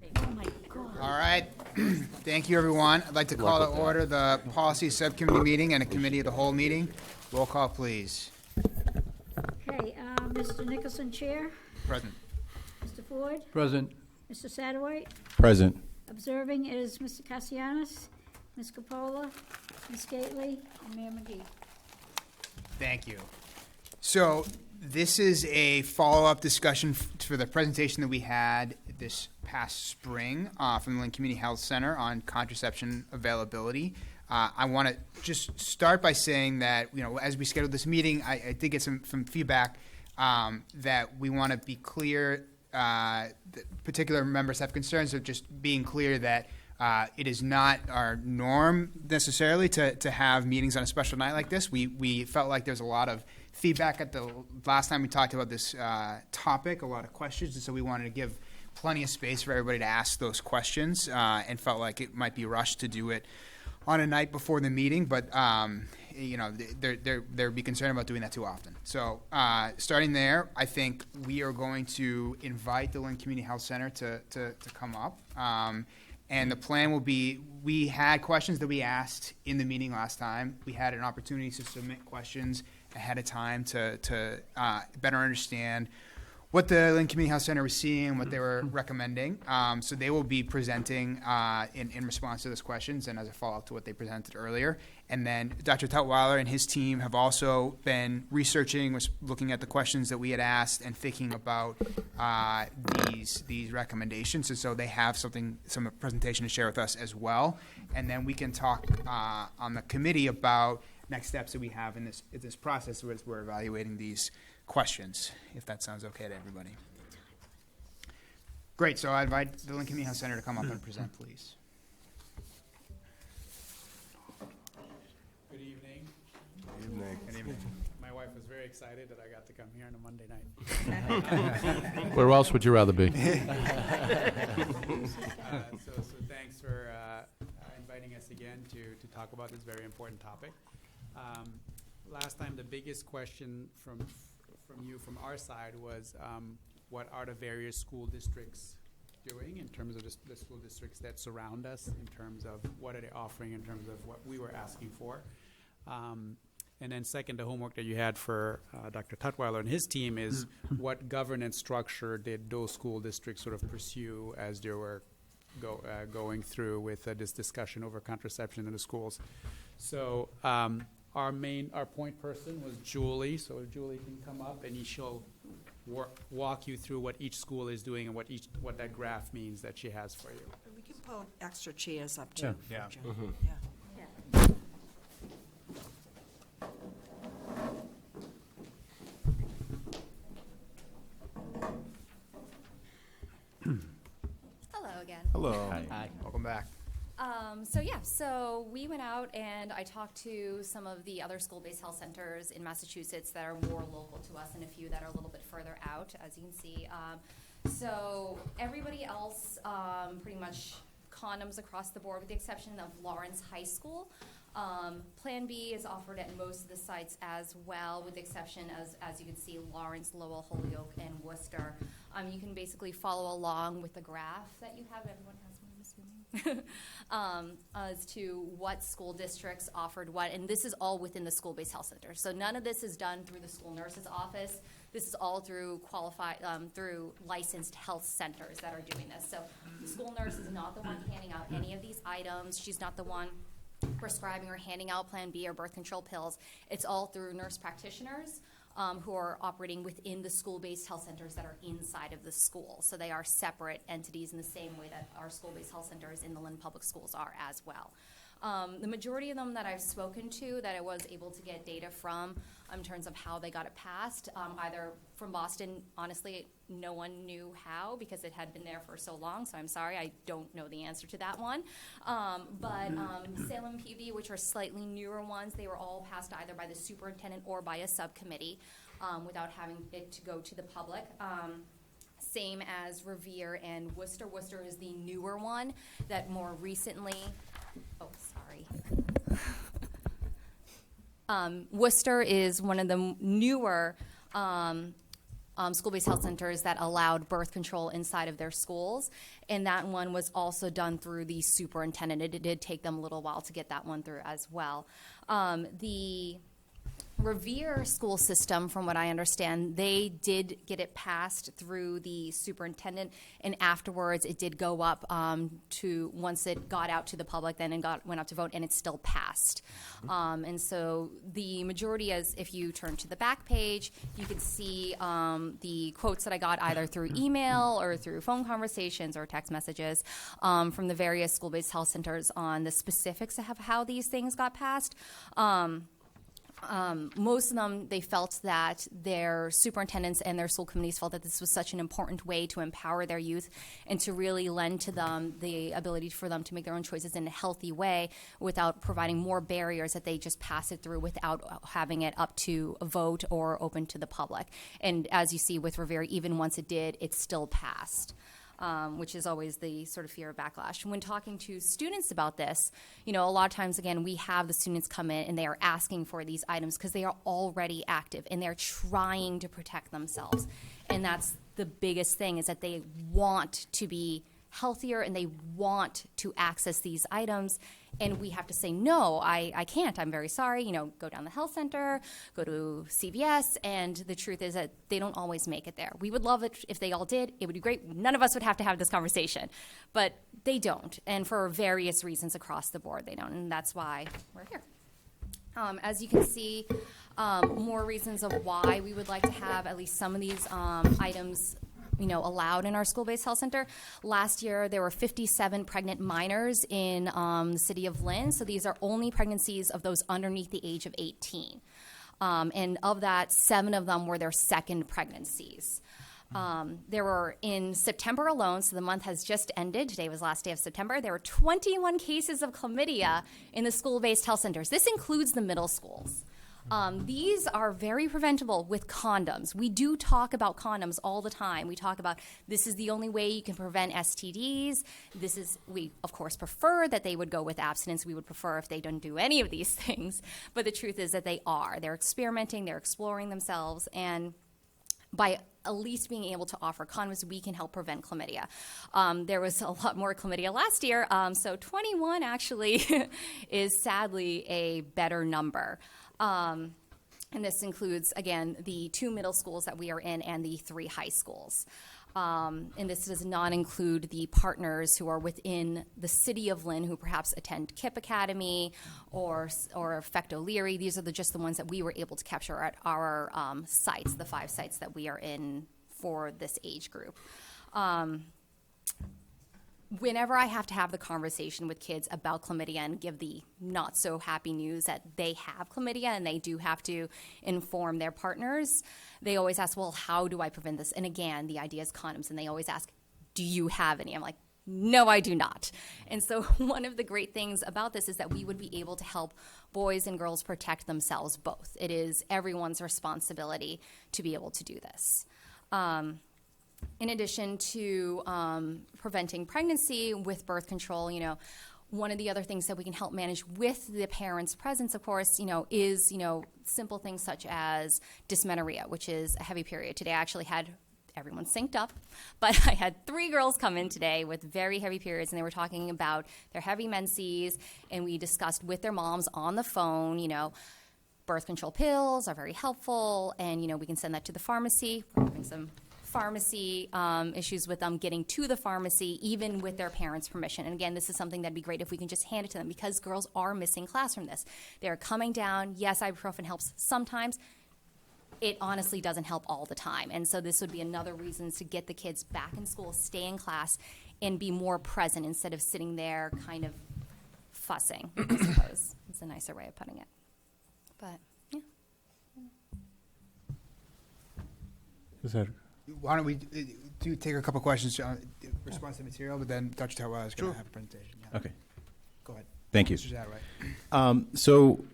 Oh my God. All right. Thank you, everyone. I'd like to call to order the Policy Subcommittee meeting and a Committee of the Whole meeting. Roll call, please. Okay, Mr. Nicholson, Chair. Present. Mr. Ford. Present. Mr. Satterwhite. Present. Observing is Mr. Cassianis, Ms. Capola, Ms. Gately, and Mayor McGee. Thank you. So this is a follow-up discussion for the presentation that we had this past spring from the Lynn Community Health Center on contraception availability. I want to just start by saying that, as we scheduled this meeting, I did get some feedback that we want to be clear that particular members have concerns of just being clear that it is not our norm necessarily to have meetings on a special night like this. We felt like there's a lot of feedback at the last time we talked about this topic, a lot of questions, and so we wanted to give plenty of space for everybody to ask those questions and felt like it might be rushed to do it on a night before the meeting, but they'd be concerned about doing that too often. So starting there, I think we are going to invite the Lynn Community Health Center to come up. And the plan will be, we had questions that we asked in the meeting last time. We had an opportunity to submit questions ahead of time to better understand what the Lynn Community Health Center was seeing, what they were recommending. So they will be presenting in response to those questions and as a follow-up to what they presented earlier. And then Dr. Tutwiler and his team have also been researching, was looking at the questions that we had asked and thinking about these recommendations. And so they have some presentation to share with us as well. And then we can talk on the committee about next steps that we have in this process as we're evaluating these questions, if that sounds okay to everybody. Great, so I invite the Lynn Community Health Center to come up and present, please. Good evening. Good evening. Good evening. My wife was very excited that I got to come here on a Monday night. Where else would you rather be? So thanks for inviting us again to talk about this very important topic. Last time, the biggest question from our side was what are the various school districts doing in terms of the school districts that surround us, in terms of what are they offering in terms of what we were asking for. And then second, the homework that you had for Dr. Tutwiler and his team is what governance structure did those school districts sort of pursue as they were going through with this discussion over contraception in the schools. So our point person was Julie, so Julie can come up and she'll walk you through what each school is doing and what that graph means that she has for you. We can pull extra chairs up too. Yeah. Yeah. Hello again. Hello. Hi. Welcome back. So we went out and I talked to some of the other school-based health centers in Massachusetts that are more local to us and a few that are a little bit further out, as you can see. So everybody else, pretty much condoms across the board with the exception of Lawrence High School. Plan B is offered at most of the sites as well, with the exception, as you can see, Lawrence, Lowell, Holyoke, and Worcester. You can basically follow along with the graph that you have. Everyone has one, I'm assuming. As to what school districts offered what, and this is all within the school-based health center. So none of this is done through the school nurse's office. This is all through through licensed health centers that are doing this. So the school nurse is not the one handing out any of these items. She's not the one prescribing or handing out Plan B or birth control pills. It's all through nurse practitioners who are operating within the school-based health centers that are inside of the school. So they are separate entities in the same way that our school-based health centers in the Lynn Public Schools are as well. The majority of them that I've spoken to that I was able to get data from in terms of how they got it passed, either from Boston, honestly, no one knew how because it had been there for so long, so I'm sorry, I don't know the answer to that one. But Salem PV, which are slightly newer ones, they were all passed either by the superintendent or by a subcommittee without having it to go to the public. Same as Revere and Worcester. Worcester is the newer one that more recently, Worcester is one of the newer school-based health centers that allowed birth control inside of their schools. And that one was also done through the superintendent. It did take them a little while to get that one through as well. The Revere school system, from what I understand, they did get it passed through the superintendent, and afterwards it did go up to, once it got out to the public, then it went up to vote, and it still passed. And so the majority, as if you turn to the back page, you can see the quotes that I got either through email or through phone conversations or text messages from the various school-based health centers on the specifics of how these things got passed. Most of them, they felt that their superintendents and their school committees felt that this was such an important way to empower their youth and to really lend to them the ability for them to make their own choices in a healthy way without providing more barriers, that they just pass it through without having it up to a vote or open to the public. And as you see with Revere, even once it did, it still passed. Which is always the sort of fear of backlash. When talking to students about this, a lot of times, again, we have the students come in and they are asking for these items because they are already active and they're trying to protect themselves. And that's the biggest thing, is that they want to be healthier and they want to access these items. And we have to say, no, I can't. I'm very sorry. Go down the health center, go to CVS. And the truth is that they don't always make it there. We would love it if they all did. It would be great. None of us would have to have this conversation. But they don't. And for various reasons across the board, they don't. And that's why we're here. As you can see, more reasons of why we would like to have at least some of these items allowed in our school-based health center. Last year, there were 57 pregnant minors in the city of Lynn. So these are only pregnancies of those underneath the age of 18. And of that, 7 of them were their second pregnancies. There were, in September alone, so the month has just ended, today was the last day of September, there were 21 cases of chlamydia in the school-based health centers. This includes the middle schools. These are very preventable with condoms. We do talk about condoms all the time. We talk about this is the only way you can prevent STDs. We, of course, prefer that they would go with abstinence. We would prefer if they don't do any of these things. But the truth is that they are. They're experimenting. They're exploring themselves. And by at least being able to offer condoms, we can help prevent chlamydia. There was a lot more chlamydia last year, so 21 actually is sadly a better number. And this includes, again, the 2 middle schools that we are in and the 3 high schools. And this does not include the partners who are within the city of Lynn who perhaps attend KIPP Academy or Effect O'Leary. These are just the ones that we were able to capture at our sites, the 5 sites that we are in for this age group. Whenever I have to have the conversation with kids about chlamydia and give the not so happy news that they have chlamydia and they do have to inform their partners, they always ask, well, how do I prevent this? And again, the idea is condoms, and they always ask, do you have any? I'm like, no, I do not. And so one of the great things about this is that we would be able to help boys and girls protect themselves both. It is everyone's responsibility to be able to do this. In addition to preventing pregnancy with birth control, one of the other things that we can help manage with the parents' presence, of course, is, simple things such as dysmenorrhea, which is a heavy period. Today I actually had everyone synced up, but I had 3 girls come in today with very heavy periods, and they were talking about their heavy menses, and we discussed with their moms on the phone, birth control pills are very helpful, and, we can send that to the pharmacy. We're having some pharmacy issues with them getting to the pharmacy, even with their parents' permission. And again, this is something that'd be great if we can just hand it to them, because girls are missing class from this. They're coming down. Yes, ibuprofen helps sometimes. It honestly doesn't help all the time. And so this would be another reason to get the kids back in school, stay in class, and be more present instead of sitting there kind of fussing, I suppose. It's a nicer way of putting it. But, yeah. Is that Why don't we take a couple questions, response to the material, but then Dr. Tawala is going to have a presentation. Yeah. okay? Go ahead. Thank you. Mr. Zadaway. So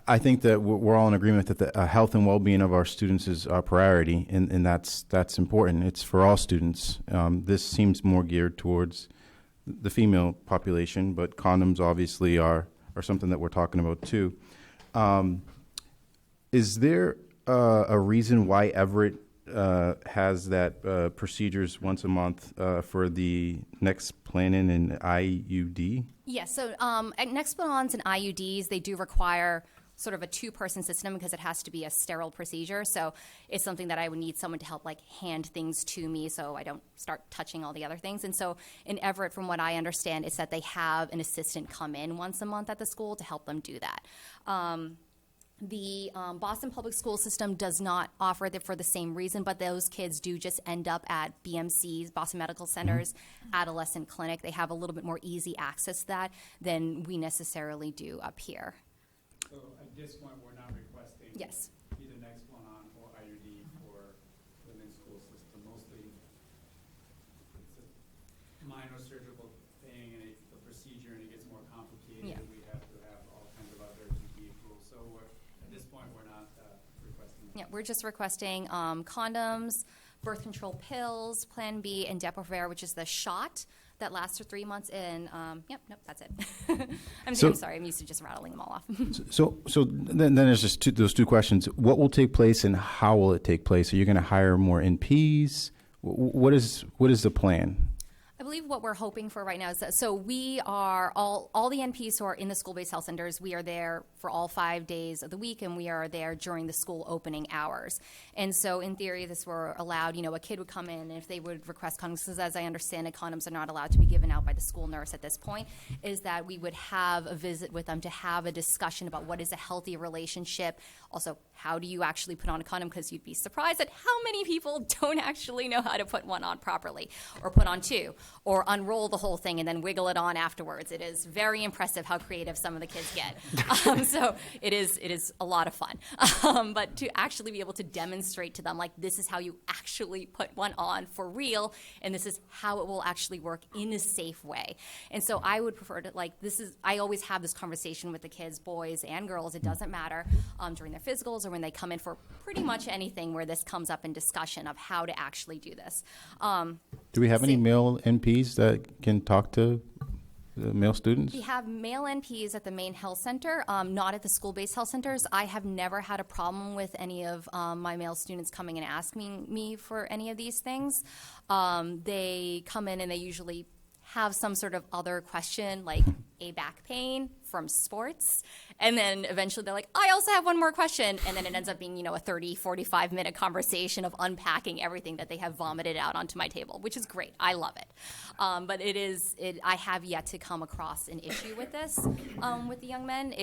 I think that we're all in agreement that the health and well-being of our students is our priority, and that's important. It's for all students. This seems more geared towards the female population, but condoms obviously are something that we're talking about too. Is there a reason why Everett has that procedures once a month for the next planning and IUD. Yes, so at Nexplanons and IUDs, they do require sort of a two-person system because it has to be a sterile procedure. So it's something that I would need someone to help like hand things to me so I don't start touching all the other things. And so in Everett, from what I understand, it's that they have an assistant come in once a month at the school to help them do that. The Boston Public School System does not offer it for the same reason, but those kids do just end up at BMCs, Boston Medical Centers, adolescent clinic. They have a little bit more easy access to that than we necessarily do up here. So at this point, we're not requesting Yes. either Nexplanon or IUD for the Lynn school system. Mostly, it's a minor surgical thing and a procedure, and it gets more complicated. Yeah. And we have to have all kinds of other GP approvals. So at this point, we're not requesting. Yeah, we're just requesting condoms, birth control pills, Plan B, and Depo-Provera, which is the shot that lasts for 3 months. And that's it. I'm sorry, I'm used to just rattling them all off. So then there's just those two questions. What will take place and how will it take place? Are you going to hire more NPs? What is the plan? I believe what we're hoping for right now is that, so we are, all the NPs who are in the school-based health centers, we are there for all 5 days of the week, and we are there during the school opening hours. And so in theory, this were allowed, a kid would come in, and if they would request condoms, because as I understand it, condoms are not allowed to be given out by the school nurse at this point, is that we would have a visit with them to have a discussion about what is a healthy relationship. Also, how do you actually put on a condom? Because you'd be surprised at how many people don't actually know how to put one on properly, or put on two, or unroll the whole thing and then wiggle it on afterwards. It is very impressive how creative some of the kids get. So it is a lot of fun. But to actually be able to demonstrate to them, like, this is how you actually put one on for real, and this is how it will actually work in a safe way. And so I would prefer to, I always have this conversation with the kids, boys and girls, it doesn't matter, during their physicals or when they come in for pretty much anything where this comes up in discussion of how to actually do this. Do we have any male NPs that can talk to the male students? We have male NPs at the main health center, not at the school-based health centers. I have never had a problem with any of my male students coming and asking me for any of these things. They come in and they usually have some sort of other question, like a back pain from sports, and then eventually they're like, I also have one more question, and then it ends up being, a 30, 45-minute conversation of unpacking everything that they have vomited out onto my table, which is great. I love it. But I have yet to come across an issue with this with the young men.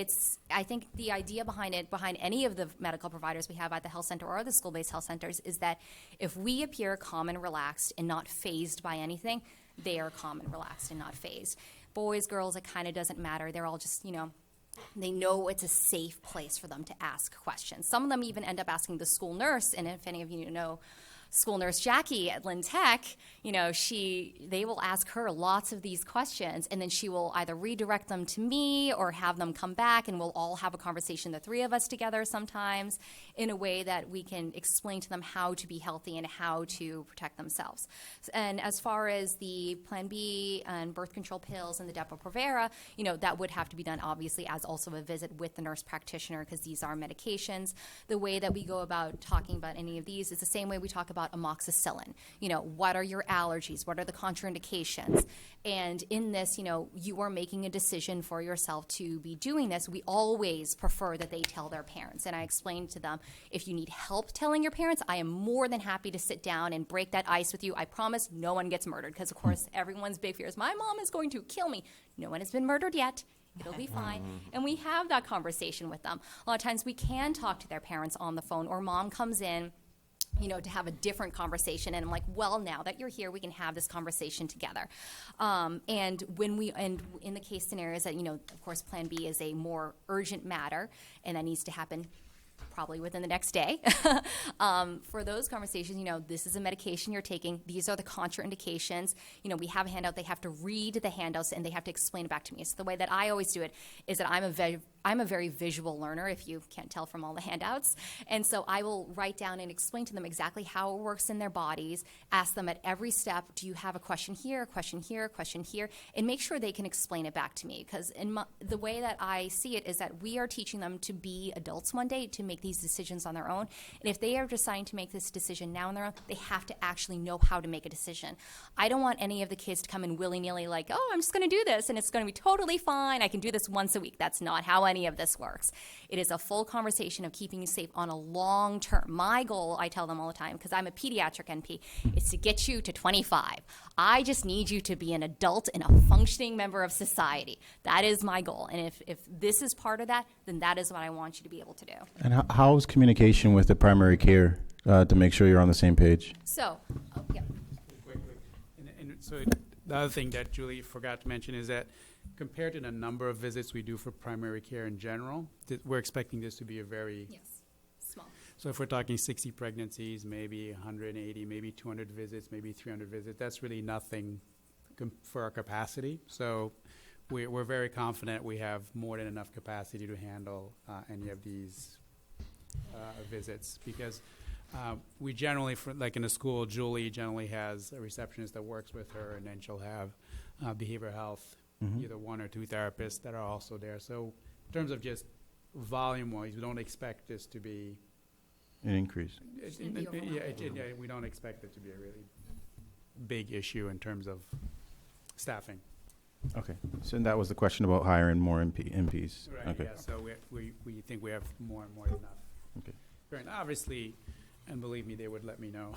I think the idea behind any of the medical providers we have at the health center or the school-based health centers is that if we appear calm and relaxed and not fazed by anything, they are calm and relaxed and not fazed. Boys, girls, it kind of doesn't matter. They're all just, they know it's a safe place for them to ask questions. Some of them even end up asking the school nurse, and if any of you know school nurse Jackie at Lynn Tech, they will ask her lots of these questions, and then she will either redirect them to me or have them come back, and we'll all have a conversation, the three of us together sometimes, in a way that we can explain to them how to be healthy and how to protect themselves. And as far as the Plan B and birth control pills and the Depo-Provera, that would have to be done obviously as also a visit with the nurse practitioner, because these are medications. The way that we go about talking about any of these is the same way we talk about amoxicillin. What are your allergies? What are the contraindications? And in this, you are making a decision for yourself to be doing this. We always prefer that they tell their parents. And I explained to them, if you need help telling your parents, I am more than happy to sit down and break that ice with you. I promise no one gets murdered, because, of course, everyone's big fear is my mom is going to kill me. No one has been murdered yet. It'll be fine. And we have that conversation with them. A lot of times we can talk to their parents on the phone, or mom comes in, to have a different conversation. And I'm like, well, now that you're here, we can have this conversation together. And in the case scenarios that, of course, Plan B is a more urgent matter, and that needs to happen probably within the next day. For those conversations, this is a medication you're taking. These are the contraindications. We have a handout. They have to read the handouts, and they have to explain it back to me. So the way that I always do it is that I'm a very visual learner, if you can't tell from all the handouts. And so I will write down and explain to them exactly how it works in their bodies, ask them at every step, do you have a question here, a question here, a question here, and make sure they can explain it back to me. Because the way that I see it is that we are teaching them to be adults one day, to make these decisions on their own. And if they are deciding to make this decision now on their own, they have to actually know how to make a decision. I don't want any of the kids to come in willy-nilly like, oh, I'm just going to do this, and it's going to be totally fine. I can do this once a week. That's not how any of this works. It is a full conversation of keeping you safe on a long term. My goal, I tell them all the time, because I'm a pediatric NP, is to get you to 25. I just need you to be an adult and a functioning member of society. That is my goal. And if this is part of that, then that is what I want you to be able to do. And how's communication with the primary care to make sure you're on the same page? So, yeah. Quickly. And so the other thing that Julie forgot to mention is that compared to the number of visits we do for primary care in general, we're expecting this to be a very Yes. Small. So if we're talking 60 pregnancies, maybe 180, maybe 200 visits, maybe 300 visits, that's really nothing for our capacity. So we're very confident we have more than enough capacity to handle any of these visits, because we generally, like in a school, Julie generally has a receptionist that works with her, and then she'll have behavioral health, either one or two therapists that are also there. So in terms of just volume-wise, we don't expect this to be An increase. we don't expect it to be a really big issue in terms of staffing. Okay. So that was the question about hiring more MPs. Right. Okay. Yeah. So we think we have more and more than enough. Okay. And obviously, and believe me, they would let me know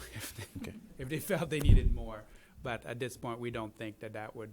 Okay. if they felt they needed more. But at this point, we don't think that would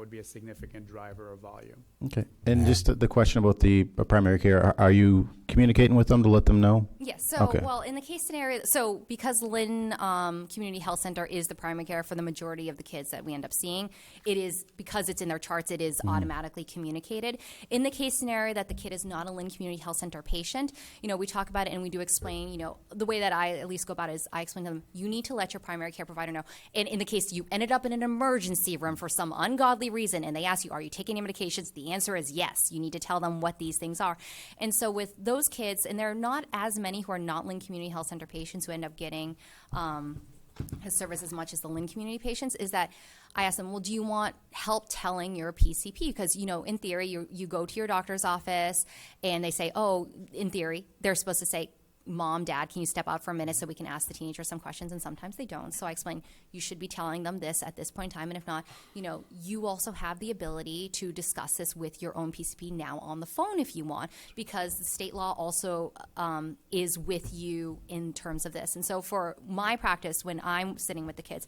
be a significant driver of volume. Okay. And just the question about the primary care, are you communicating with them to let them know? Yes. So, Okay. well, in the case scenario, so because Lynn Community Health Center is the primary care for the majority of the kids that we end up seeing, it is, because it's in their charts, it is automatically communicated. In the case scenario that the kid is not a Lynn Community Health Center patient, we talk about it and we do explain, the way that I at least go about it is I explain to them, you need to let your primary care provider know. And in the case you ended up in an emergency room for some ungodly reason and they ask you, are you taking any medications? The answer is yes. You need to tell them what these things are. And so with those kids, and there are not as many who are not Lynn Community Health Center patients who end up getting his service as much as the Lynn community patients, is that I ask them, well, do you want help telling your PCP? Because, in theory, you go to your doctor's office and they say, oh, in theory, they're supposed to say, Mom, Dad, can you step out for a minute so we can ask the teenager some questions? And sometimes they don't. So I explain, you should be telling them this at this point in time. And if not, you also have the ability to discuss this with your own PCP now on the phone if you want, because the state law also is with you in terms of this. And so for my practice, when I'm sitting with the kids,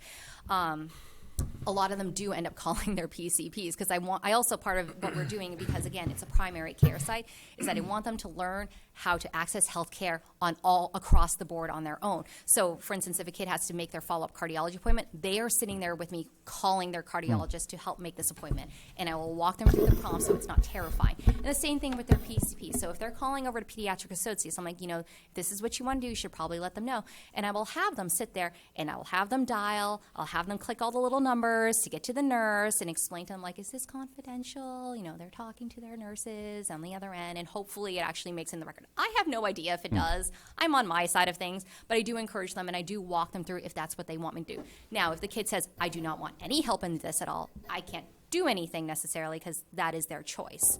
a lot of them do end up calling their PCPs, because I also, part of what we're doing, because again, it's a primary care site, is that I want them to learn how to access health care on all across the board on their own. So for instance, if a kid has to make their follow-up cardiology appointment, they are sitting there with me calling their cardiologist to help make this appointment. And I will walk them through the prompts so it's not terrifying. And the same thing with their PCP. So if they're calling over to Pediatric Associates, I'm like, if this is what you want to do, you should probably let them know. And I will have them sit there and I will have them dial. I'll have them click all the little numbers to get to the nurse and explain to them, like, is this confidential? They're talking to their nurses on the other end, and hopefully it actually makes in the record. I have no idea if it does. I'm on my side of things, but I do encourage them and I do walk them through if that's what they want me to do. Now, if the kid says, I do not want any help in this at all, I can't do anything necessarily, because that is their choice.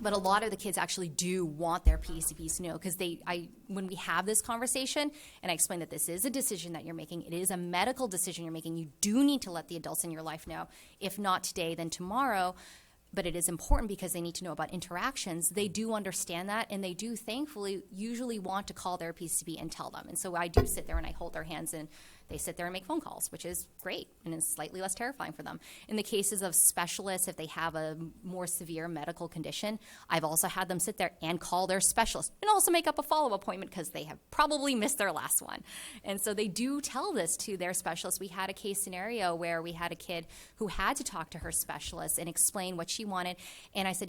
But a lot of the kids actually do want their PCPs to know, because when we have this conversation and I explain that this is a decision that you're making, it is a medical decision you're making, you do need to let the adults in your life know. If not today, then tomorrow. But it is important because they need to know about interactions. They do understand that, and they do, thankfully, usually want to call their PCP and tell them. And so I do sit there and I hold their hands, and they sit there and make phone calls, which is great and is slightly less terrifying for them. In the cases of specialists, if they have a more severe medical condition, I've also had them sit there and call their specialist and also make up a follow-up appointment because they have probably missed their last one. And so they do tell this to their specialist. We had a case scenario where we had a kid who had to talk to her specialist and explain what she wanted. And I said,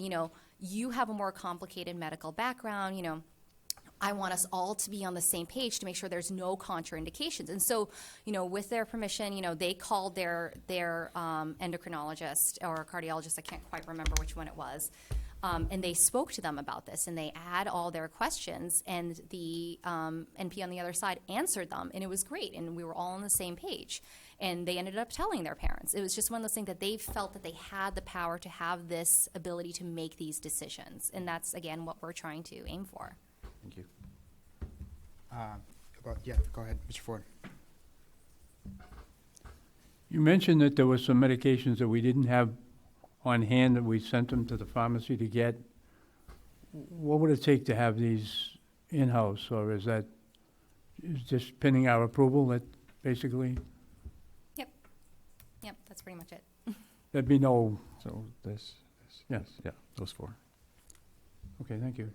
you have a more complicated medical background, I want us all to be on the same page to make sure there's no contraindications. And so, with their permission, they called their endocrinologist or cardiologist. I can't quite remember which one it was. And they spoke to them about this, and they had all their questions, and the NP on the other side answered them, and it was great, and we were all on the same page. And they ended up telling their parents. It was just one of those things that they felt that they had the power to have this ability to make these decisions, and that's, again, what we're trying to aim for. Thank you. Yeah, go ahead, Mr. Ford. You mentioned that there were some medications that we didn't have on hand that we sent them to the pharmacy to get. What would it take to have these in-house, or is just pending our approval, that basically? Yep, that's pretty much it. There'd be no, So this, yes. yeah, those four. Okay, thank you.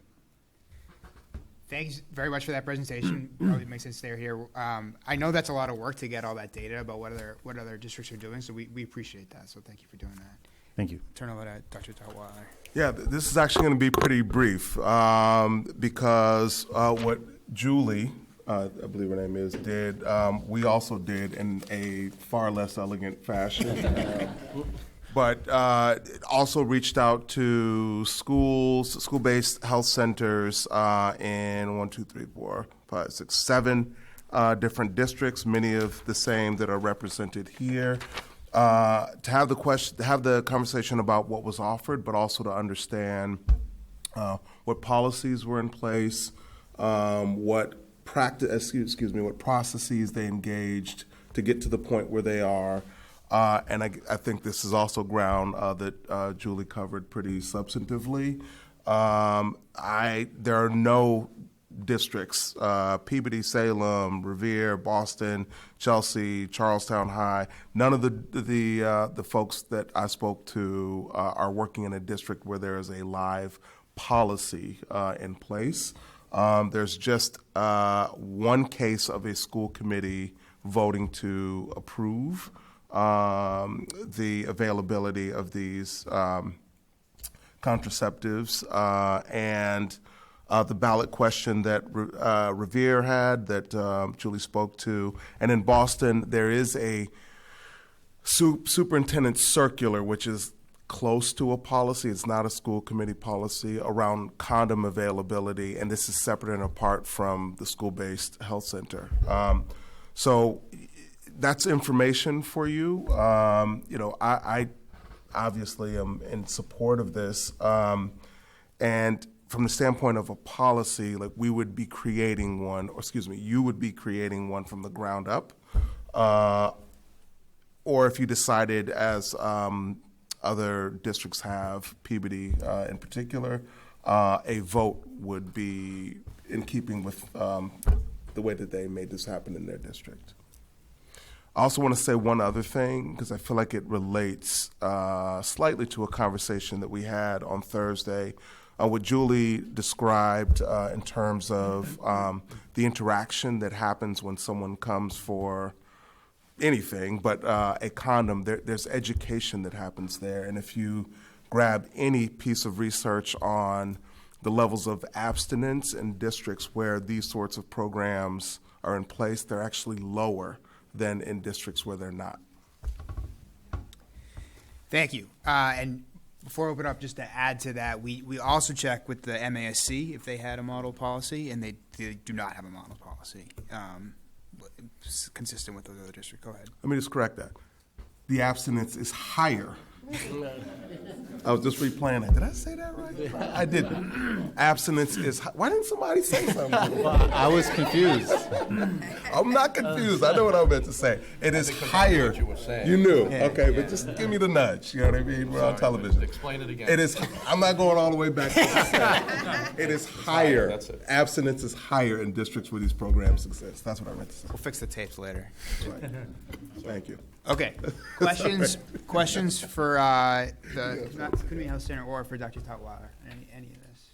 Thanks very much for that presentation. Probably makes sense they're here. I know that's a lot of work to get all that data about what other districts are doing, so we appreciate that. So thank you for doing that. Thank you. Turn over to Dr. Tutwiler. Yeah, this is actually going to be pretty brief because what Julie, I believe her name is, did, we also did in a far less elegant fashion. But also reached out to schools, school-based health centers in 7 different districts, many of the same that are represented here. To have the conversation about what was offered, but also to understand what policies were in place, what processes they engaged to get to the point where they are. And I think this is also ground that Julie covered pretty substantively. There are no districts, Peabody, Salem, Revere, Boston, Chelsea, Charlestown High. None of the folks that I spoke to are working in a district where there is a live policy in place. There's just one case of a school committee voting to approve the availability of these contraceptives and the ballot question that Revere had that Julie spoke to. And in Boston, there is a superintendent's circular, which is close to a policy. It's not a school committee policy around condom availability, and this is separate and apart from the school-based health center. So that's information for you. I obviously am in support of this. And from the standpoint of a policy, like we would be creating one, or excuse me, you would be creating one from the ground up. Or if you decided, as other districts have, Peabody in particular, a vote would be in keeping with the way that they made this happen in their district. I also want to say one other thing, because I feel like it relates slightly to a conversation that we had on Thursday. What Julie described in terms of the interaction that happens when someone comes for anything but a condom, there's education that happens there. And if you grab any piece of research on the levels of abstinence in districts where these sorts of programs are in place, they're actually lower than in districts where they're not. Thank you. And before I open up, just to add to that, we also checked with the MASC if they had a model policy, and they do not have a model policy consistent with the other district. Go ahead. Let me just correct that. The abstinence is higher. I was just replaying that. Did I say that right? I didn't. Abstinence is why didn't somebody say something? I was confused. I'm not confused. I know what I meant to say. It is higher. You knew. Okay, but just give me the nudge. You know what I mean? We're on television. Explain it again. It is. I'm not going all the way back to what I said. It is higher. That's it. Abstinence is higher in districts where these programs exist. That's what I meant to say. We'll fix the tapes later. Right. Thank you. Okay. Questions for the Community Health Center or for Dr. Tutwiler? Any of this?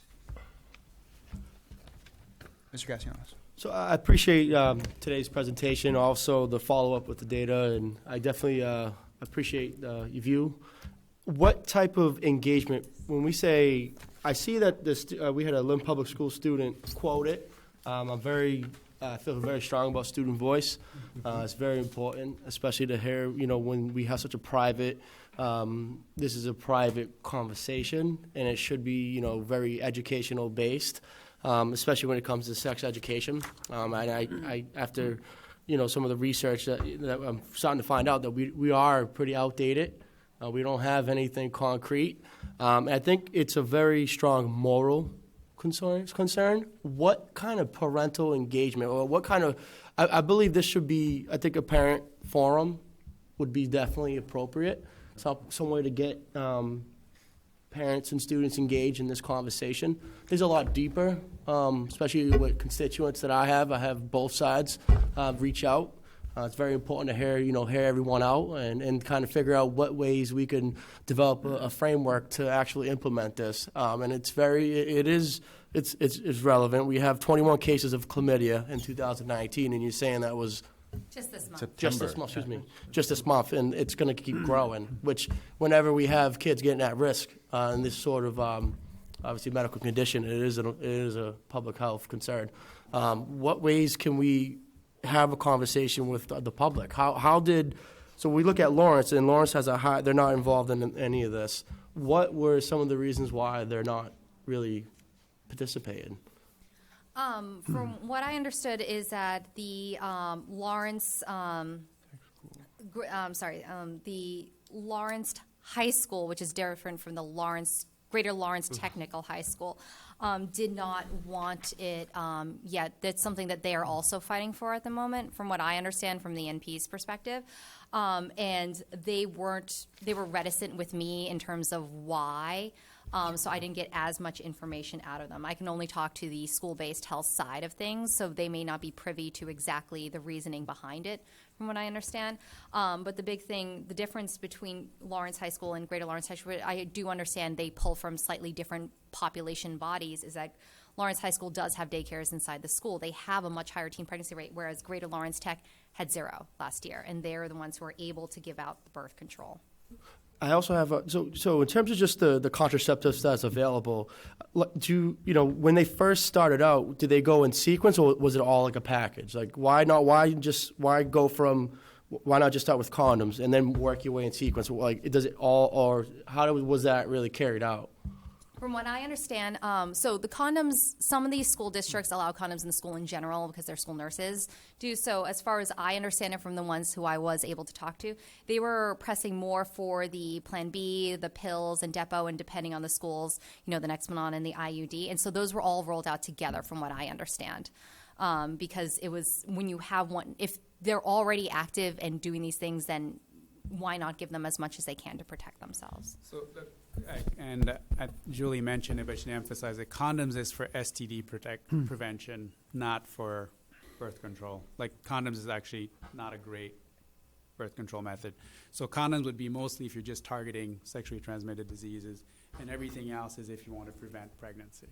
Mr. Castellanos. So I appreciate today's presentation, also the follow-up with the data, and I definitely appreciate your view. What type of engagement, when we say, I see that this, we had a Lynn Public School student quote it. I'm very I feel very strong about student voice. It's very important, especially to hear, when we have such a private, this is a private conversation, and it should be, very educational based, especially when it comes to sex education. And I after, some of the research that I'm starting to find out that we are pretty outdated. We don't have anything concrete. I think it's a very strong moral concern. What kind of parental engagement, or what kind of, I believe this should be, I think a parent forum would be definitely appropriate. Some way to get parents and students engaged in this conversation. There's a lot deeper, especially with constituents that I have both sides reach out. It's very important to hear everyone out and kind of figure out what ways we can develop a framework to actually implement this. And it's relevant. We have 21 cases of chlamydia in 2019, and you're saying that was Just this month. just this month, just this month, and it's going to keep growing. Which, whenever we have kids getting at risk in this sort of obviously medical condition, it is a public health concern. What ways can we have a conversation with the public? So we look at Lawrence, and Lawrence has they're not involved in any of this. What were some of the reasons why they're not really participating? From what I understood is that the Lawrence, the Lawrence High School, which is different from the Greater Lawrence Technical High School, did not want it yet. That's something that they are also fighting for at the moment, from what I understand from the NP's perspective. And they were reticent with me in terms of why. So I didn't get as much information out of them. I can only talk to the school-based health side of things, so they may not be privy to exactly the reasoning behind it, from what I understand. But the big thing, the difference between Lawrence High School and Greater Lawrence High School, I do understand they pull from slightly different population bodies, is that Lawrence High School does have daycares inside the school. They have a much higher teen pregnancy rate, whereas Greater Lawrence Tech had 0 last year, and they're the ones who are able to give out the birth control. I also have so in terms of just the contraceptives that's available, when they first started out, did they go in sequence, or was it all like a package? Like, why not just start with condoms and then work your way in sequence? Like, does it all, or how was that really carried out? From what I understand, so the condoms, some of these school districts allow condoms in the school in general because their school nurses do. So as far as I understand it from the ones who I was able to talk to, they were pressing more for the Plan B, the pills and Depo, and depending on the schools, the Nexplanon and the IUD. And so those were all rolled out together from what I understand. Because it was, when you have one, if they're already active and doing these things, then why not give them as much as they can to protect themselves? So, Julie mentioned it, but she emphasized that condoms is for STD prevention, not for birth control. Like, condoms is actually not a great birth control method. So condoms would be mostly if you're just targeting sexually transmitted diseases, and everything else is if you want to prevent pregnancy.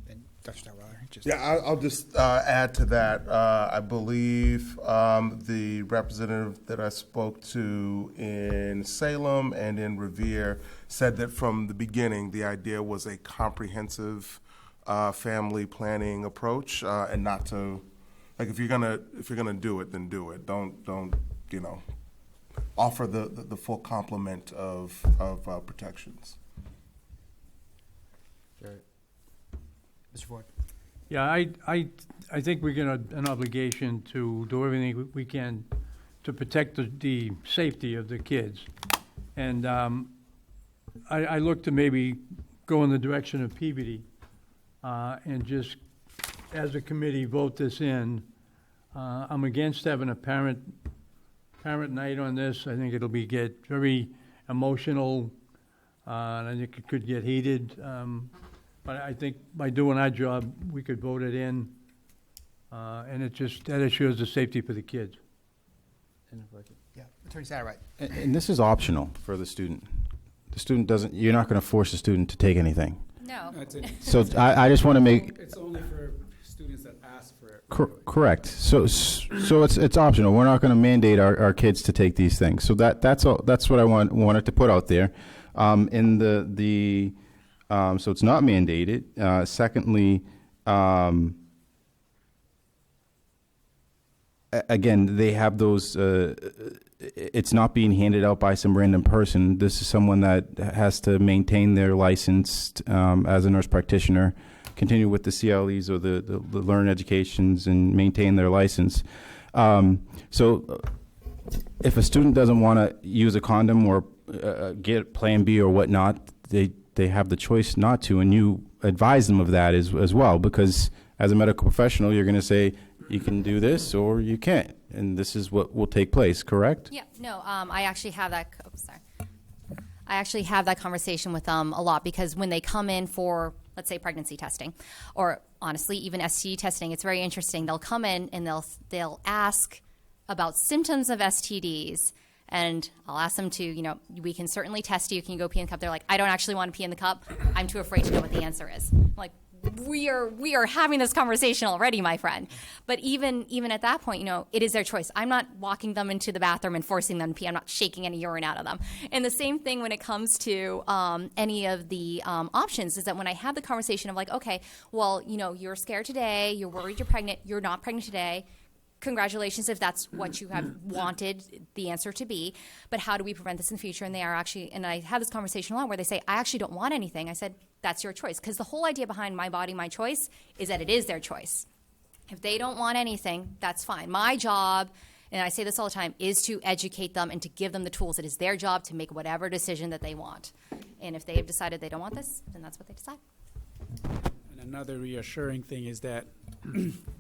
And Dr. Starweller, just I'll just add to that. I believe the representative that I spoke to in Salem and in Revere said that from the beginning the idea was a comprehensive family planning approach, and not to, like, if you're gonna do it, then do it. Don't offer the full complement of protections. Mr. Ford. Yeah, I think we're going to an obligation to do everything we can to protect the safety of the kids. And I look to maybe go in the direction of Peabody and just, as a committee, vote this in. I'm against having a parent night on this. I think it'll get very emotional, and I think it could get heated. But I think by doing our job, we could vote it in, and that assures the safety for the kids. Yeah, Attorney Satterwhite. And this is optional for the student. The student you're not going to force the student to take anything. No. So I just want to make. It's only for students that ask for it. Correct. So it's optional. We're not going to mandate our kids to take these things. So that's all. That's what I wanted to put out there. In the so it's not mandated. Secondly, again, they have those, it's not being handed out by some random person. This is someone that has to maintain their license as a nurse practitioner, continue with the CLEs or the learn educations and maintain their license. So if a student doesn't want to use a condom or get Plan B or whatnot, they have the choice not to, and you advise them of that as well, because as a medical professional, you're going to say, you can do this or you can't, and this is what will take place, correct? Yeah, no, I actually have that, I actually have that conversation with them a lot, because when they come in for, let's say, pregnancy testing, or honestly, even STD testing, it's very interesting. They'll come in and they'll ask about symptoms of STDs, and I'll ask them to, we can certainly test you. Can you go pee in the cup? They're like, I don't actually want to pee in the cup. I'm too afraid to know what the answer is. I'm like, we are having this conversation already, my friend. But even at that point, it is their choice. I'm not walking them into the bathroom and forcing them to pee. I'm not shaking any urine out of them. And the same thing when it comes to any of the options is that when I have the conversation of like, okay, well, you're scared today, you're worried you're pregnant, you're not pregnant today. Congratulations if that's what you have wanted the answer to be, but how do we prevent this in the future? And they are actually, and I have this conversation a lot where they say, I actually don't want anything. I said, that's your choice, because the whole idea behind my body, my choice is that it is their choice. If they don't want anything, that's fine. My job, and I say this all the time, is to educate them and to give them the tools. It is their job to make whatever decision that they want. And if they have decided they don't want this, then that's what they decide. And another reassuring thing is that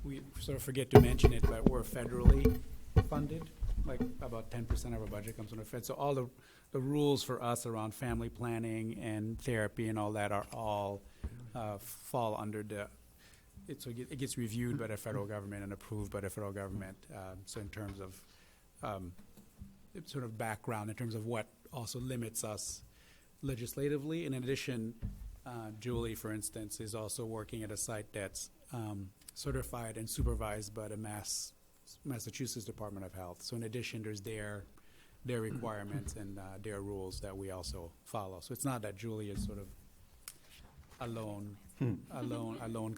we sort of forget to mention it, but we're federally funded. Like about 10% of our budget comes from the Fed. So all the rules for us around family planning and therapy and all that are all fall under so it gets reviewed by the federal government and approved by the federal government. So in terms of sort of background, in terms of what also limits us legislatively. And in addition, Julie, for instance, is also working at a site that's certified and supervised by the Massachusetts Department of Health. So in addition, there's their requirements and their rules that we also follow. So it's not that Julie is sort of a lone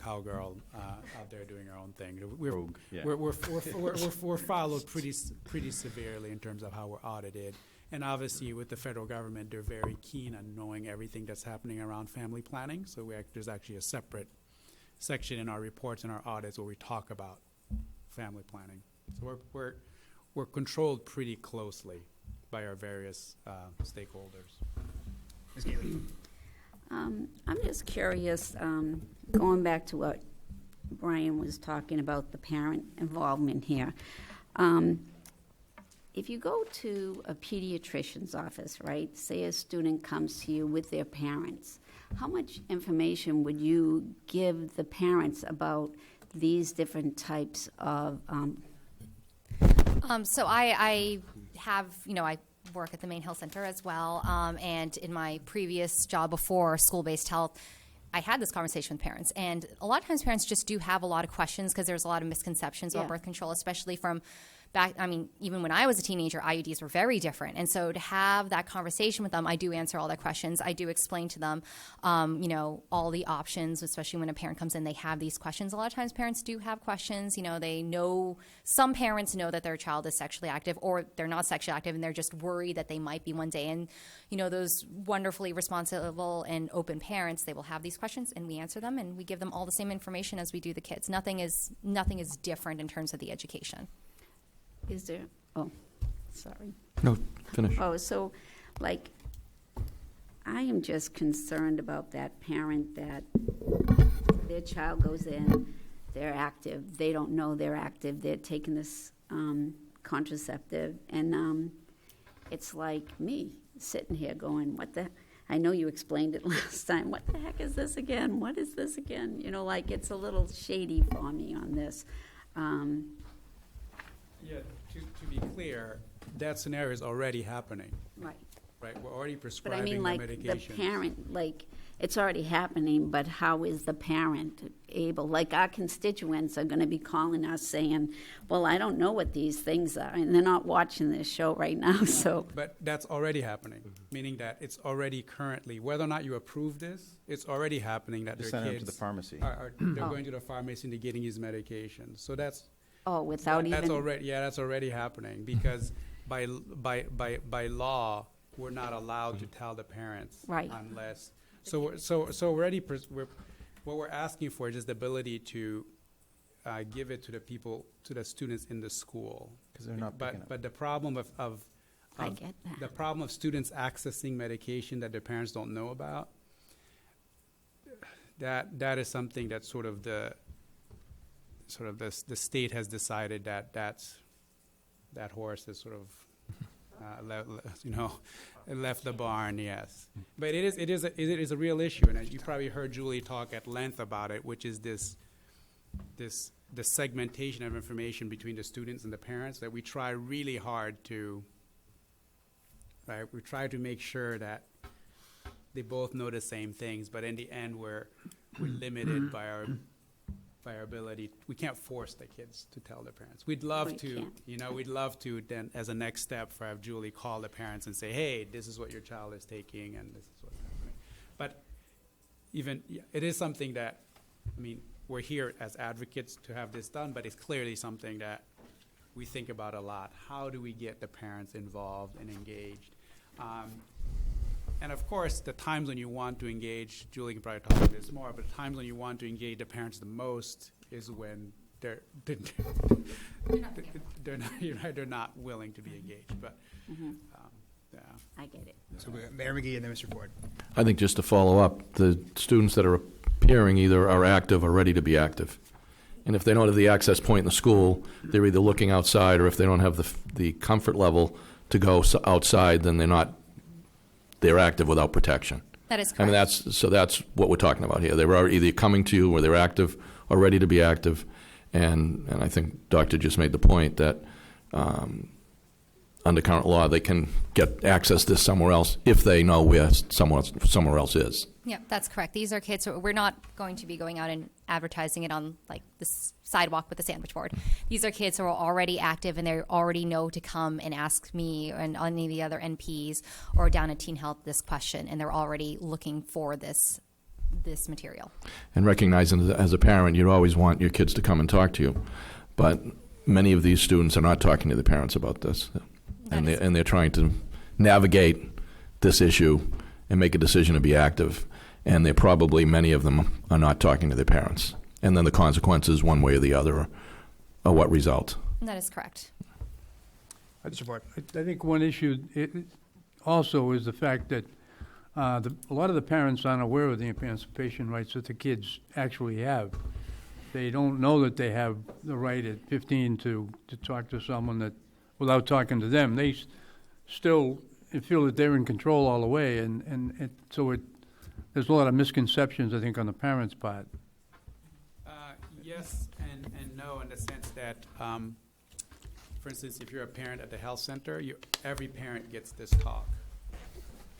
cowgirl out there doing her own thing. Rogue, yeah. We're followed pretty severely in terms of how we're audited. And obviously, with the federal government, they're very keen on knowing everything that's happening around family planning. So there's actually a separate section in our reports and our audits where we talk about family planning. So we're controlled pretty closely by our various stakeholders. Ms. Gately. I'm just curious, going back to what Brian was talking about, the parent involvement here. If you go to a pediatrician's office, right, say a student comes to you with their parents, how much information would you give the parents about these different types of So I have, I work at the main health center as well, and in my previous job before school-based health, I had this conversation with parents, and a lot of times parents just do have a lot of questions because there's a lot of misconceptions about birth control, especially from back, even when I was a teenager, IUDs were very different. And so to have that conversation with them, I do answer all their questions. I do explain to them, all the options, especially when a parent comes in, they have these questions. A lot of times parents do have questions. They know, some parents know that their child is sexually active or they're not sexually active and they're just worried that they might be one day. And, those wonderfully responsible and open parents, they will have these questions and we answer them and we give them all the same information as we do the kids. Nothing is different in terms of the education. Is there, sorry. No, finish. So, I am just concerned about that parent that their child goes in, they're active, they don't know they're active, they're taking this contraceptive, and it's like me sitting here going, I know you explained it last time, what the heck is this again? What is this again? It's a little shady for me on this. Yeah, to be clear, that scenario is already happening. Right. Right, we're already But prescribing I mean, the the medications. parent, it's already happening, but how is the parent able? Our constituents are going to be calling us saying, well, I don't know what these things are, and they're not watching this show right now, so. But that's already happening, meaning that it's already currently, whether or not you approve this, it's already happening that their Send them kids to the pharmacy. they're going to the pharmacy and they're getting these medications. So that's Oh, without That's even, already, yeah, that's already happening, because by law, we're not allowed to tell the parents. Right. Unless, so already, what we're asking for is just the ability to give it to the people, to the students in the school. 'Cause they're not picking up. But the problem I get that. the problem of students accessing medication that their parents don't know about, that is something that the state has decided that horse is sort of left the barn. Yes, but it is a real issue, and you probably heard Julie talk at length about it, which is the segmentation of information between the students and the parents that we try really hard to. Right, we try to make sure that they both know the same things, but in the end, we're limited by our ability. We can't force the kids to tell their parents. We'd love we'd love to then, as a next step, have Julie call the parents and say, hey, this is what your child is taking, and this is what's happening. But it is something that, we're here as advocates to have this done, but it's clearly something that we think about a lot. How do we get the parents involved and engaged? And of course, the times when you want to engage, Julie can probably talk about this more, but the times when you want to engage the parents the most is when they're not willing to be engaged. But yeah. I get it. So Mayor McGee and then Mr. Ford. I think just to follow up, the students that are appearing either are active or ready to be active. And if they don't have the access point in the school, they're either looking outside, or if they don't have the comfort level to go outside, then they're active without protection. That is correct. That's what we're talking about here. They were either coming to you, or they're active or ready to be active. And I think Doctor just made the point that under current law, they can get access to somewhere else if they know where somewhere else is. Yeah, that's correct. These are kids, we're not going to be going out and advertising it on like the sidewalk with a sandwich board. These are kids who are already active, and they already know to come and ask me and any of the other NPs or down at Teen Health this question, and they're already looking for this material. And recognizing that as a parent, you'd always want your kids to come and talk to you. But many of these students are not talking to the parents about this. And they're trying to navigate this issue and make a decision to be active. And many of them are not talking to their parents. And then the consequences, one way or the other, are what result. That is correct. Mr. Ford. I think one issue also is the fact that a lot of the parents aren't aware of the emancipation rights that the kids actually have. They don't know that they have the right at 15 to talk to someone that, without talking to them. They still feel that they're in control all the way, so there's a lot of misconceptions, I think, on the parents' part. Yes and no, in the sense that, for instance, if you're a parent at the health center, every parent gets this talk.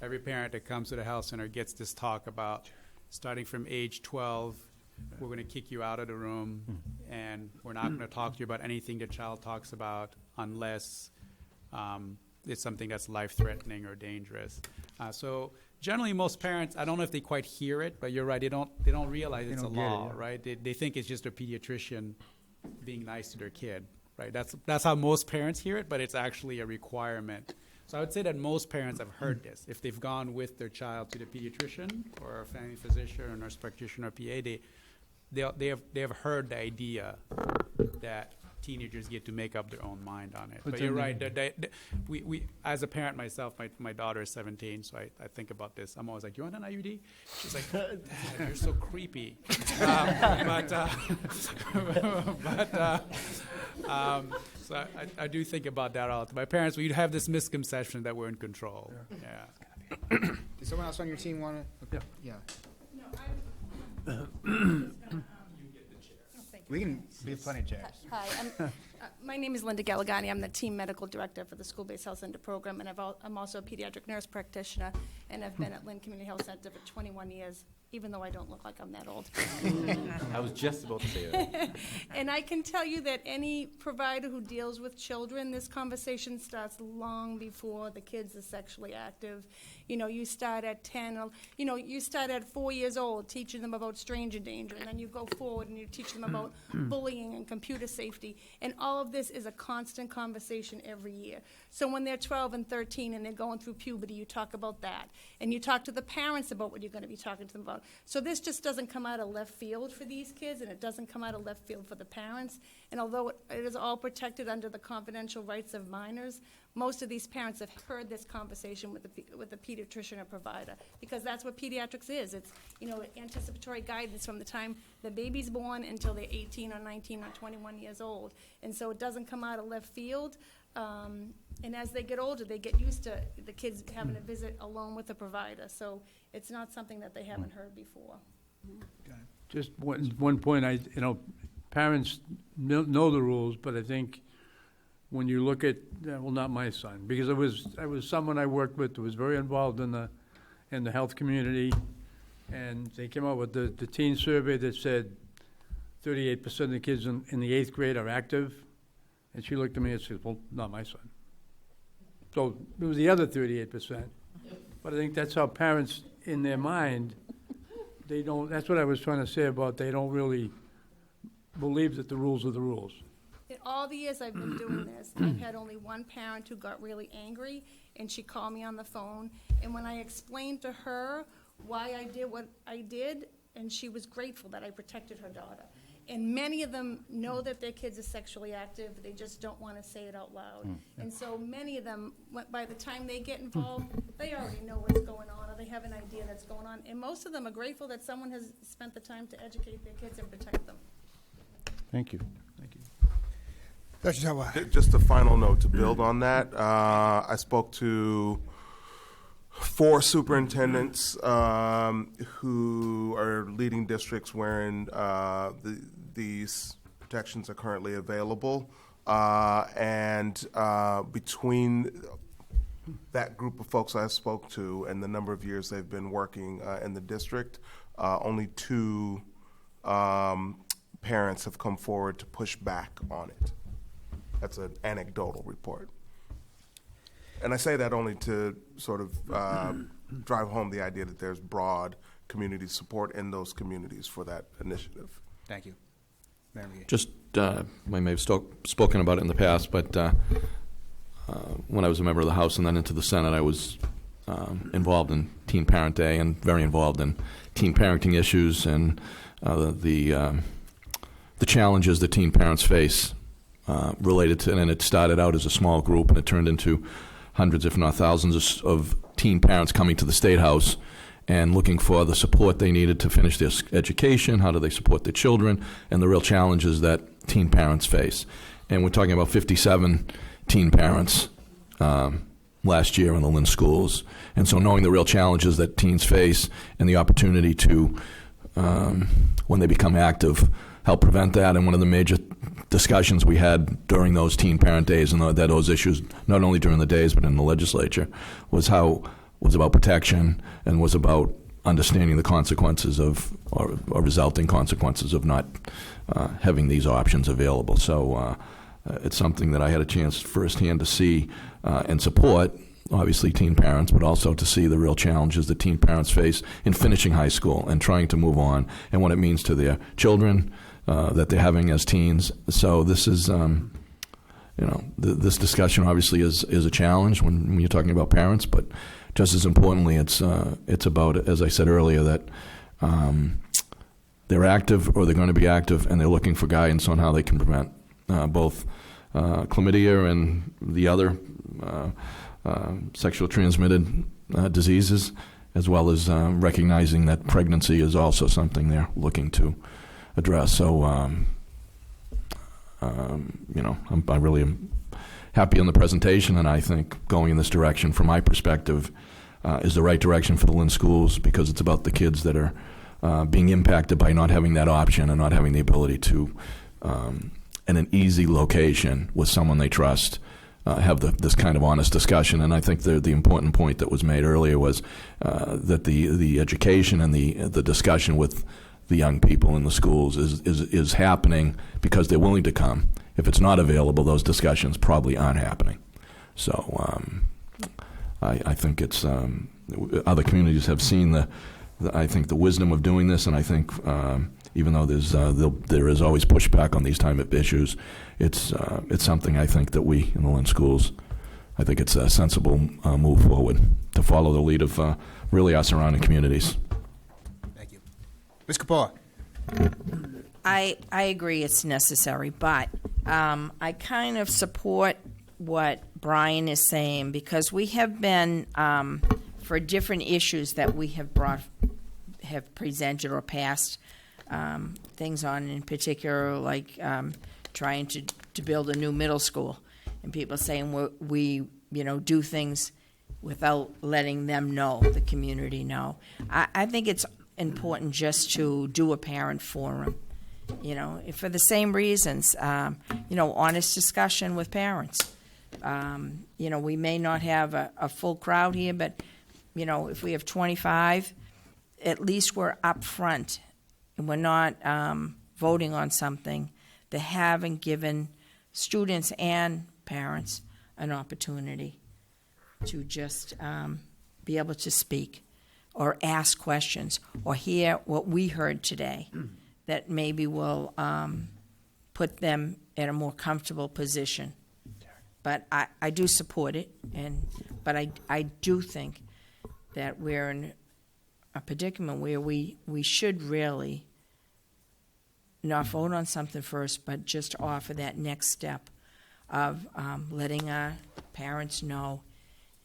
Every parent that comes to the health center gets this talk about starting from age 12, we're going to kick you out of the room, and we're not going to talk to you about anything the child talks about unless it's something that's life-threatening or dangerous. So generally, most parents, I don't know if they quite hear it, but you're right, they don't realize it's a law, right? They think it's just a pediatrician being nice to their kid, right? That's how most parents hear it, but it's actually a requirement. So I would say that most parents have heard this. If they've gone with their child to the pediatrician or a family physician or nurse practitioner or PA, they have heard the idea that teenagers get to make up their own mind on it. But you're right. We as a parent myself, my daughter is 17, so I think about this. I'm always like, you want an IUD? She's like, Dad, you're so creepy. So I do think about that all the time. My parents, we have this misconception that we're in control. Yeah. Does someone else on your team want to? Yeah. We can be plenty of chairs. Hi, my name is Linda Galligani. I'm the team medical director for the school-based health center program, and I'm also a pediatric nurse practitioner, and I've been at Lynn Community Health Center for 21 years. even though I don't look like I'm that old. I was just about to say that. And I can tell you that any provider who deals with children, this conversation starts long before the kids are sexually active. You know, you start at 10, or, you know, you start at 4 years old teaching them about stranger danger, and then you go forward and you teach them about bullying and computer safety. And all of this is a constant conversation every year. So when they're 12 and 13 and they're going through puberty, you talk about that. And you talk to the parents about what you're going to be talking to them about. So this just doesn't come out of left field for these kids, and it doesn't come out of left field for the parents. And although it is all protected under the confidential rights of minors, most of these parents have heard this conversation with the pediatrician or provider, because that's what pediatrics is. It's, you know, anticipatory guidance from the time the baby's born until they're 18 or 19 or 21 years old. And so it doesn't come out of left field. And as they get older, they get used to the kids having a visit alone with the provider. So it's not something that they haven't heard before. Just one point, parents know the rules, but I think when you look at, well, not my son, because it was someone I worked with who was very involved in the health community, and they came out with the teen survey that said 38% of the kids in the 8th grade are active, and she looked at me and said, well, not my son. So it was the other 38%. But I think that's how parents, in their mind, they don't, that's what I was trying to say about they don't really believe that the rules are the rules. In all the years I've been doing this, I've had only one parent who got really angry, and she called me on the phone. And when I explained to her why I did what I did, and she was grateful that I protected her daughter. And many of them know that their kids are sexually active, they just don't want to say it out loud. And so many of them, by the time they get involved, they already know what's going on, or they have an idea that's going on. And most of them are grateful that someone has spent the time to educate their kids and protect them. Thank you. Dr. Talwar. Just a final note to build on that. I spoke to 4 superintendents who are leading districts wherein these protections are currently available. And between that group of folks I spoke to and the number of years they've been working in the district, only 2 parents have come forward to push back on it. That's an anecdotal report. And I say that only to sort of drive home the idea that there's broad community support in those communities for that initiative. Thank you. Just, I may have spoken about it in the past, but when I was a member of the House and then into the Senate, I was involved in Teen Parent Day and very involved in teen parenting issues and the challenges that teen parents face related to, and it started out as a small group and it turned into hundreds, if not thousands, of teen parents coming to the State House and looking for the support they needed to finish their education, how do they support their children, and the real challenges that teen parents face. And we're talking about 57 teen parents last year in the Lynn schools. And so knowing the real challenges that teens face and the opportunity to, when they become active, help prevent that. And one of the major discussions we had during those teen parent days and those issues, not only during the days but in the legislature, was about protection and was about understanding the consequences of, or resulting consequences of not having these options available. So it's something that I had a chance firsthand to see and support, obviously teen parents, but also to see the real challenges that teen parents face in finishing high school and trying to move on and what it means to their children that they're having as teens. So this is, this discussion obviously is a challenge when you're talking about parents, but just as importantly, it's about, as I said earlier, that they're active or they're going to be active and they're looking for guidance on how they can prevent both chlamydia and the other sexual transmitted diseases, as well as recognizing that pregnancy is also something they're looking to address. So, I really am happy on the presentation, and I think going in this direction, from my perspective, is the right direction for the Lynn schools, because it's about the kids that are being impacted by not having that option and not having the ability to, in an easy location with someone they trust, have this kind of honest discussion. And I think the important point that was made earlier was that the education and the discussion with the young people in the schools is happening because they're willing to come. If it's not available, those discussions probably aren't happening. So I think it's other communities have seen I think the wisdom of doing this, and I think even though there is always pushback on these type of issues, it's something I think that we in the Lynn schools, I think it's a sensible move forward to follow the lead of really our surrounding communities. Thank you. Ms. Capola. I agree it's necessary, but I kind of support what Brian is saying, because we have been, for different issues that we have presented or passed things on, in particular, like trying to build a new middle school, and people saying we do things without letting them know, the community know. I think it's important just to do a parent forum, for the same reasons, honest discussion with parents. We may not have a full crowd here, but, if we have 25, at least we're up front and we're not voting on something that haven't given students and parents an opportunity to just be able to speak or ask questions or hear what we heard today that maybe will put them in a more comfortable position. But I do support it, but I do think that we're in a predicament where we should really not vote on something first, but just offer that next step of letting our parents know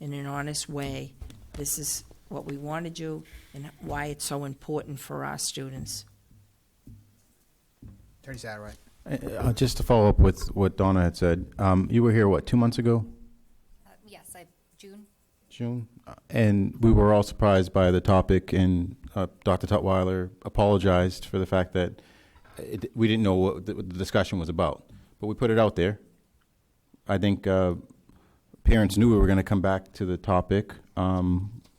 in an honest way this is what we want to do and why it's so important for our students. Attorney Satterwhite. Just to follow up with what Donna had said, you were here, 2 months ago? Yes, June. June? And we were all surprised by the topic, and Dr. Tutwiler apologized for the fact that we didn't know what the discussion was about. But we put it out there. I think parents knew we were going to come back to the topic.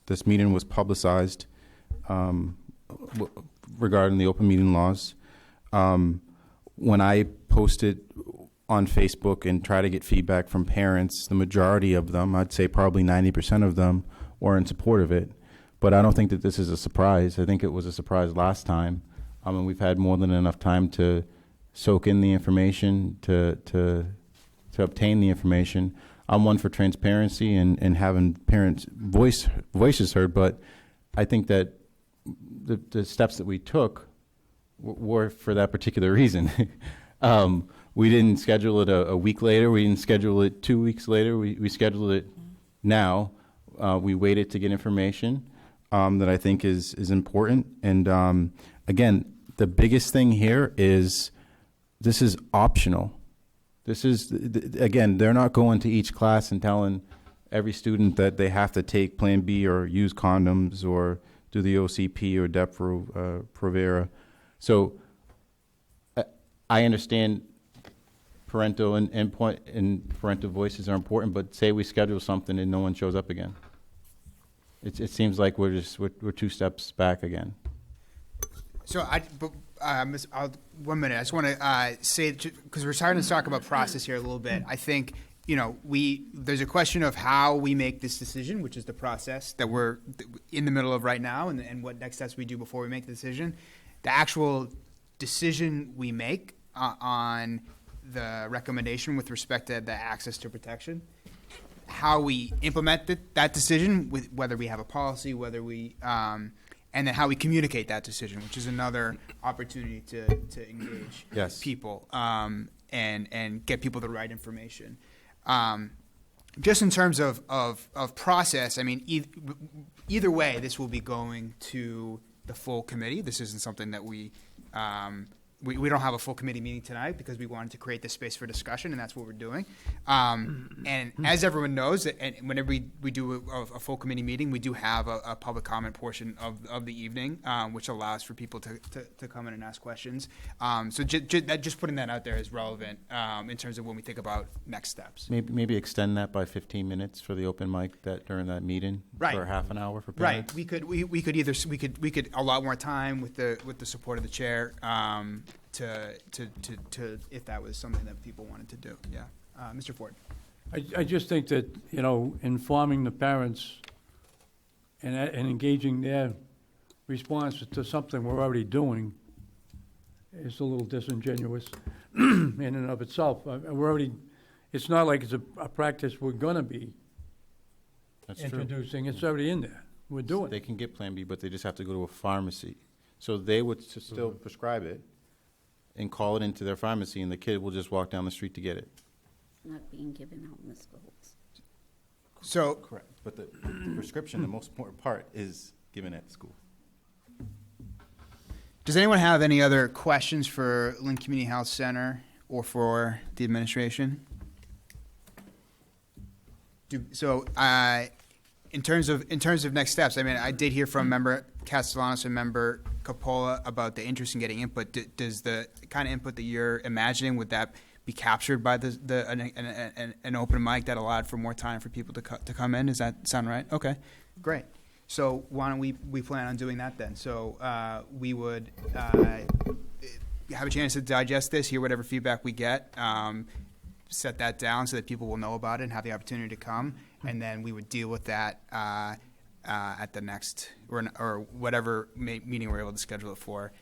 This meeting was publicized regarding the open meeting laws. When I posted on Facebook and try to get feedback from parents, the majority of them, I'd say probably 90% of them, were in support of it. But I don't think that this is a surprise. I think it was a surprise last time. And we've had more than enough time to soak in the information, to obtain the information. I'm one for transparency and having parents' voices heard, but I think that the steps that we took were for that particular reason. We didn't schedule it a week later. We didn't schedule it 2 weeks later. We scheduled it now. We waited to get information that I think is important. And again, the biggest thing here is this is optional. This is, again, they're not going to each class and telling every student that they have to take Plan B or use condoms or do the OCP or Depo-Provera. So I understand parental input and parental voices are important, but say we schedule something and no one shows up again. It seems like we're 2 steps back again. So 1 minute. I just want to say, because we're starting to talk about process here a little bit. I think there's a question of how we make this decision, which is the process that we're in the middle of right now, and what next steps we do before we make the decision. The actual decision we make on the recommendation with respect to the access to protection, how we implement that decision, with whether we have a policy, whether we and then how we communicate that decision, which is another opportunity to engage people and get people the right information. Just in terms of process, I mean, either way, this will be going to the full committee. This isn't something that we we don't have a full committee meeting tonight because we wanted to create this space for discussion, and that's what we're doing. And as everyone knows, and whenever we do a full committee meeting, we do have a public comment portion of the evening, which allows for people to come in and ask questions. So just putting that out there is relevant in terms of when we think about next steps. Maybe extend that by 15 minutes for the open mic during that meeting, Right. for half an hour for Right. parents. We could allot more time with the support of the chair to if that was something that people wanted to do. Yeah. Mr. Ford. I just think that, informing the parents and engaging their response to something we're already doing is a little disingenuous in and of itself. It's not like it's a practice we're gonna be That's true. introducing. It's already in there. We're doing They it. can get Plan B, but they just have to go to a pharmacy. So they would still prescribe it and call it into their pharmacy, and the kid will just walk down the street to get it. Not being given out in the schools. So Correct. But the prescription, the most important part, is given at school. does anyone have any other questions for Lynn Community Health Center or for the administration? In terms of next steps, I mean, I did hear from Member Castellanos and Member Capola about the interest in getting input. Does the kind of input that you're imagining, would that be captured by an open mic that allowed for more time for people to come in? Does that sound right? Okay, great. So why don't we plan on doing that then? So we would have a chance to digest this, hear whatever feedback we get, set that down so that people will know about it and have the opportunity to come, and then we would deal with that at the next or whatever meeting we're able to schedule it for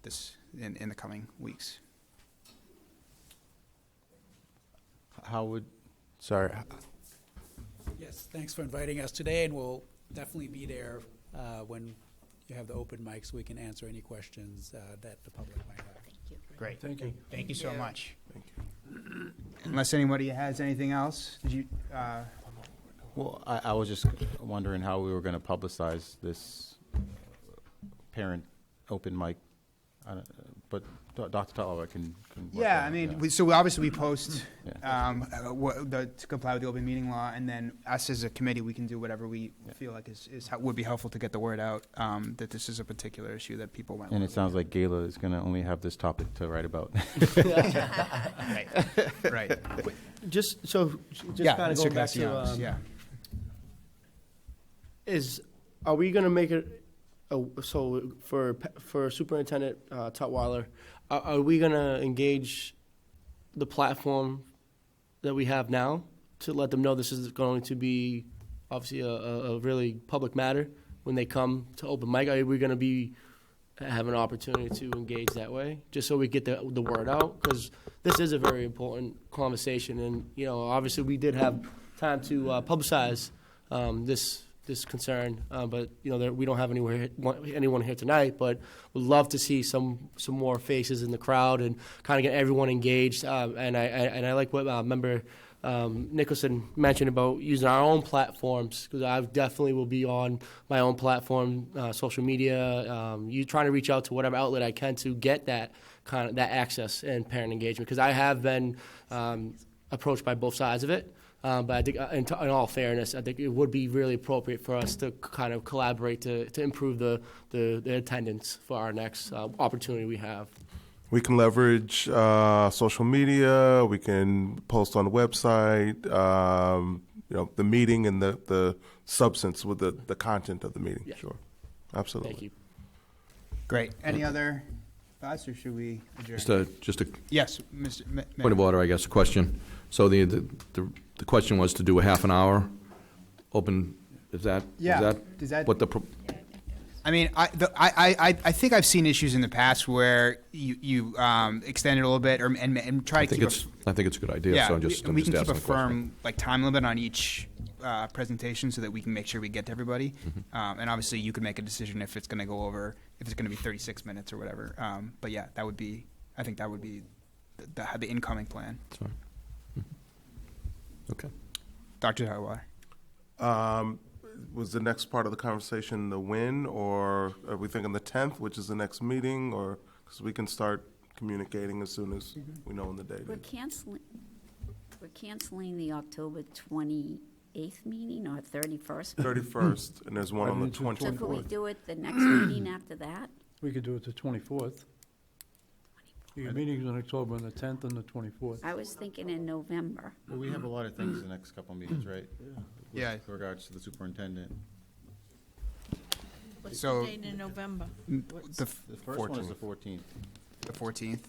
this in the coming weeks. Sorry. Yes, thanks for inviting us today, and we'll definitely be there when you have the open mic so we can answer any questions that the public might have. Great. Thank you. Thank you so much. Thank you. Unless anybody has anything else, did you? Well, I was just wondering how we were going to publicize this parent open mic, but Dr. Tallow can work Yeah, on I it, mean, yeah. so obviously we post Yeah. to comply with the open meeting law, and then us as a committee, we can do whatever we feel like would be helpful to get the word out that this is a particular issue that people might. And it sounds like Gayla is going to only have this topic to write about. Right. Just kind Yeah, of Mr. going back Castellanos, to yeah. are we going to make it so for Superintendent Tutwiler, are we going to engage the platform that we have now to let them know this is going to be obviously a really public matter when they come to open mic? Are we going to have an opportunity to engage that way, just so we get the word out? Because this is a very important conversation, and obviously we did have time to publicize this concern, but we don't have anyone here tonight. But would love to see some more faces in the crowd and kind of get everyone engaged. And I like what Member Nicholson mentioned about using our own platforms, because I definitely will be on my own platform, social media, trying to reach out to whatever outlet I can to get that kind of that access and parent engagement, because I have been approached by both sides of it. But I think, in all fairness, I think it would be really appropriate for us to kind of collaborate to improve the attendance for our next opportunity we have. We can leverage social media. We can post on the website. The meeting and the substance with the content of the meeting. Yeah. Sure, absolutely. Thank you. Great. Any other thoughts, or should we adjourn? Just a Yes, Mr. point of order, I guess, a question. So the question was to do a half an hour open, is that Does that? what the, I mean, I think I've seen issues in the past where you extend it a little bit and try to keep. I think it's a good idea, so I'm just we can keep asking a the question. firm time limit on each presentation so that we can make sure we get to everybody. Mm-hmm. And obviously, you can make a decision if it's going to go over, if it's going to be 36 minutes or whatever. But yeah, I think that would be the incoming plan. Sorry. Okay. Dr. Highwater. Was the next part of the conversation the when, or are we thinking the 10th, which is the next meeting, or because we can start communicating as soon as we know when the date We're is. canceling the October 28th meeting or 31st? 31st, and there's one on the Right, it's the So could we 24th. do it the next meeting after that? We could do it the 24th. Your meeting's on October on the 10th and the 24th. I was thinking in November. Well, we have a lot of things the next couple of meetings, right? Yeah. With regards to the superintendent. What's So- the date in November? The The first one is the 14th. 14th.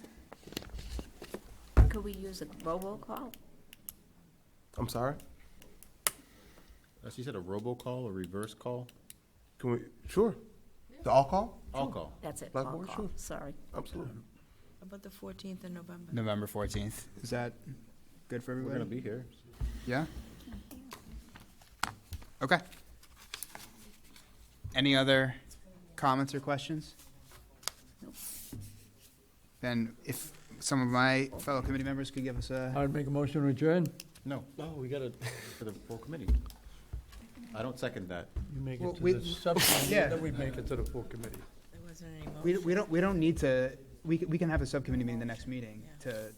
Could we use a robocall? I'm sorry? You said a robocall, a reverse call? Can we, sure. The all call? All call. That's it, Blackboard, call, sure. sorry. Absolutely. About the 14th of November? November 14th. Is that good for We're everybody? going to be here. Yeah? Okay. Any other comments or questions? Then if some of my fellow committee members could give us a, I'd make a motion to adjourn. No, No, we gotta, for the full committee. I don't second that. You make Well, it to we- the subcommittee, yeah. and then we make it to the full committee. There wasn't any motion. we don't need to, we can have a subcommittee meeting the next meeting to,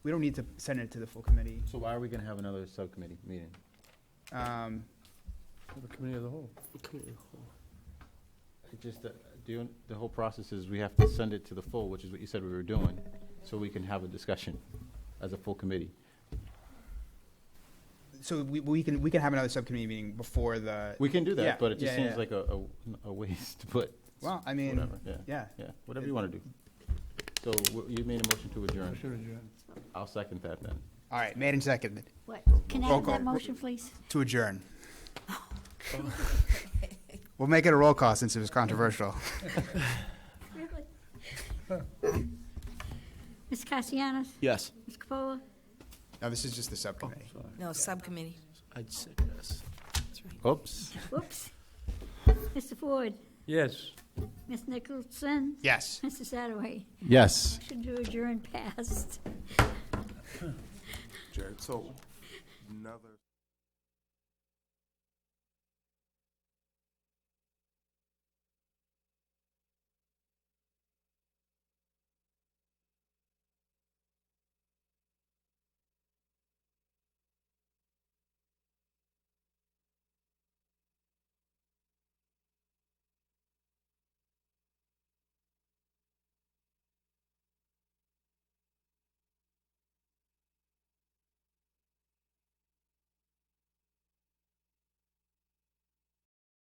we don't need to send it to the full committee. So why are we going to have another subcommittee meeting? For the committee of the whole. It just, the whole process is we have to send it to the full, which is what you said we were doing, so we can have a discussion as a full committee. So we can have another subcommittee meeting before the, We can do Yeah, that, but it just yeah, seems yeah. like a waste to put. well, I mean, Whatever, yeah. yeah. Yeah, whatever you want to do. So you made a motion to adjourn. Motion adjourn. I'll second that then. All right, made and seconded What, can I Roll have that call. motion, please? to adjourn. We'll make it a roll call since it was controversial. Really? Ms. Cassianis? yes. Ms. Capola? No, this is just the subcommittee. No, subcommittee. I'd say yes. That's right. Oops. Whoops. Mr. Ford? Yes. Ms. Nicholson? Yes. Mr. Satterwhite? Yes. Motion to adjourn passed. Jared, so another.